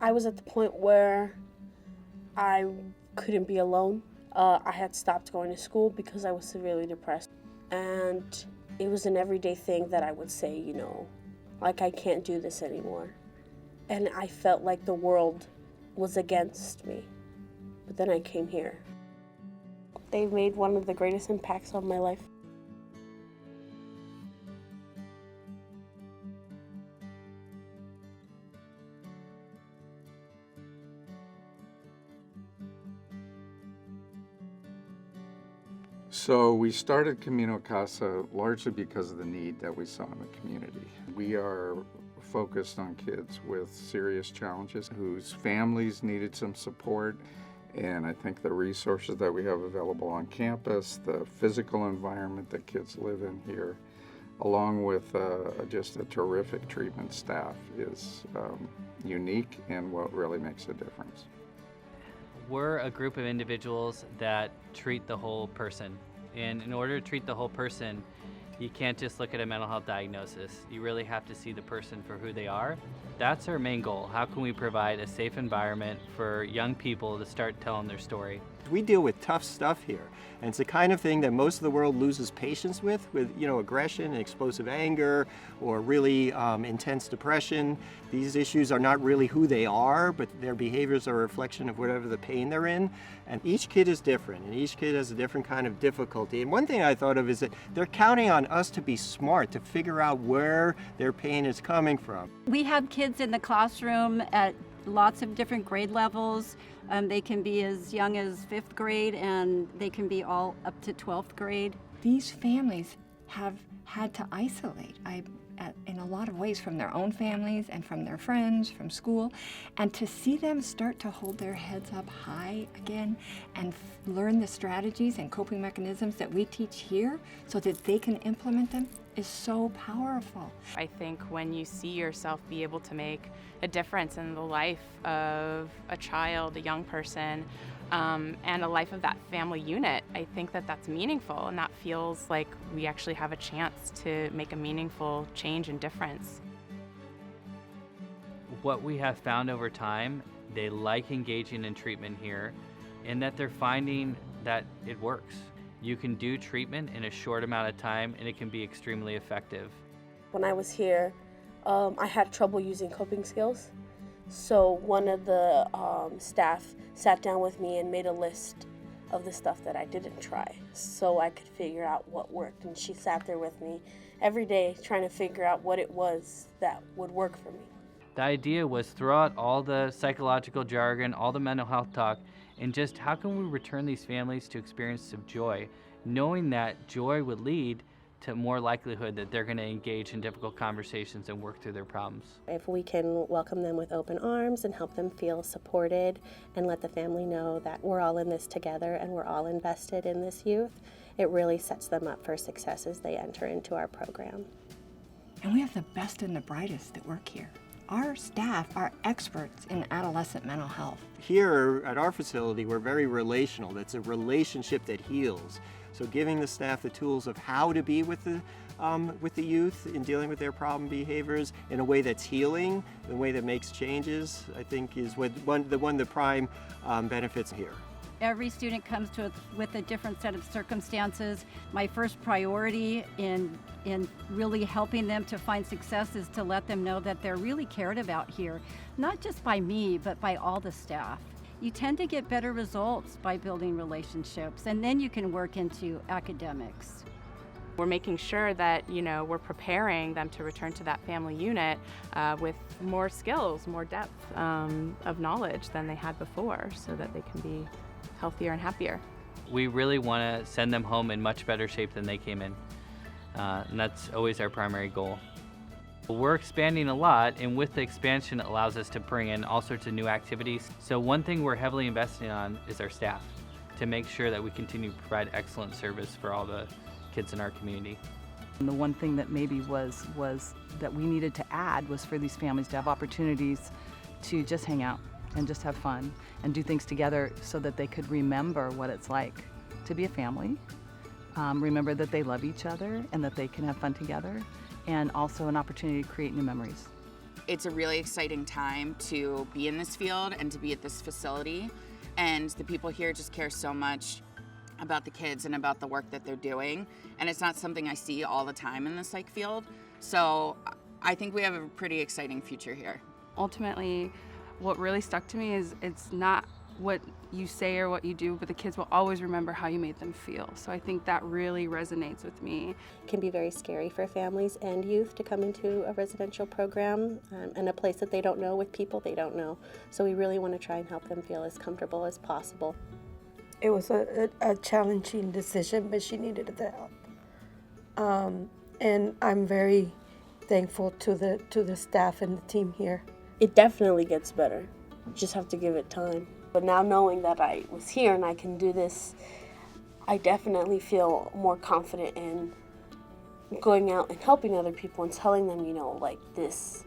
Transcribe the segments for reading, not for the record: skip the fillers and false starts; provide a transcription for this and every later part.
I was at the point where I couldn't be alone. I had stopped going to school because I was severely depressed. And it was an everyday thing that I would say, like, I can't do this anymore. And I felt like the world was against me. But then I came here. They've made one of the greatest impacts on my life. So we started Camino Casa largely because of the need that we saw in the community. We are focused on kids with serious challenges whose families needed some support. And I think the resources that we have available on campus, the physical environment that kids live in here, along with just a terrific treatment staff is unique and what really makes a difference. We're a group of individuals that treat the whole person. And in order to treat the whole person, you can't just look at a mental health diagnosis. You really have to see the person for who they are. That's our main goal. How can we provide a safe environment for young people to start telling their story? We deal with tough stuff here, and it's the kind of thing that most of the world loses patience with aggression and explosive anger or really intense depression. These issues are not really who they are, but their behaviors are a reflection of whatever the pain they're in. And each kid is different, and each kid has a different kind of difficulty. And one thing I thought of is that they're counting on us to be smart, to figure out where their pain is coming from. We have kids in the classroom at lots of different grade levels. They can be as young as 5th grade, and they can be all up to 12th grade. These families have had to isolate in a lot of ways from their own families and from their friends, from school, and to see them start to hold their heads up high again and learn the strategies and coping mechanisms that we teach here so that they can implement them is so powerful. I think when you see yourself be able to make a difference in the life of a child, a young person, and a life of that family unit, I think that that's meaningful, and that feels like we actually have a chance to make a meaningful change and difference. What we have found over time, they like engaging in treatment here, and that they're finding that it works. You can do treatment in a short amount of time, and it can be extremely effective. When I was here, I had trouble using coping skills. So one of the staff sat down with me and made a list of the stuff that I didn't try so I could figure out what worked. And she sat there with me every day trying to figure out what it was that would work for me. The idea was throw out all the psychological jargon, all the mental health talk, and just how can we return these families to experiences of joy, knowing that joy would lead to more likelihood that they're going to engage in difficult conversations and work through their problems. If we can welcome them with open arms and help them feel supported and let the family know that we're all in this together and we're all invested in this youth, it really sets them up for success as they enter into our program. And we have the best and the brightest that work here. Our staff are experts in adolescent mental health. Here at our facility, we're very relational. That's a relationship that heals. So giving the staff the tools of how to be with the youth in dealing with their problem behaviors in a way that's healing, in a way that makes changes, I think is one of the prime benefits here. Every student comes to us with a different set of circumstances. My first priority in really helping them to find success is to let them know that they're really cared about here, not just by me, but by all the staff. You tend to get better results by building relationships, and then you can work into academics. We're making sure that, we're preparing them to return to that family unit with more skills, more depth of knowledge than they had before, so that they can be healthier and happier. We really want to send them home in much better shape than they came in, and that's always our primary goal. We're expanding a lot, and with the expansion it allows us to bring in all sorts of new activities. So one thing we're heavily investing on is our staff, to make sure that we continue to provide excellent service for all the kids in our community. And the one thing that maybe was that we needed to add was for these families to have opportunities to just hang out and just have fun and do things together so that they could remember what it's like to be a family, remember that they love each other and that they can have fun together, and also an opportunity to create new memories. It's a really exciting time to be in this field and to be at this facility. And the people here just care so much about the kids and about the work that they're doing. And it's not something I see all the time in the psych field. So I think we have a pretty exciting future here. Ultimately, what really stuck to me is it's not what you say or what you do, but the kids will always remember how you made them feel. So I think that really resonates with me. It can be very scary for families and youth to come into a residential program and a place that they don't know with people they don't know. So we really want to try and help them feel as comfortable as possible. It was a challenging decision, but she needed the help. And I'm very thankful to the staff and the team here. It definitely gets better. You just have to give it time. But now knowing that I was here and I can do this, I definitely feel more confident in going out and helping other people and telling them, you know, like this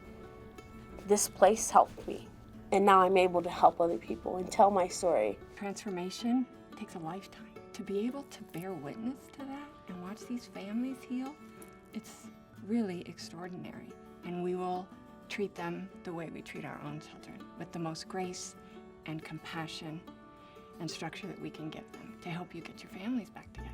place helped me. And now I'm able to help other people and tell my story. Transformation takes a lifetime. To be able to bear witness to that and watch these families heal, it's really extraordinary. And we will treat them the way we treat our own children, with the most grace and compassion and structure that we can give them to help you get your families back together.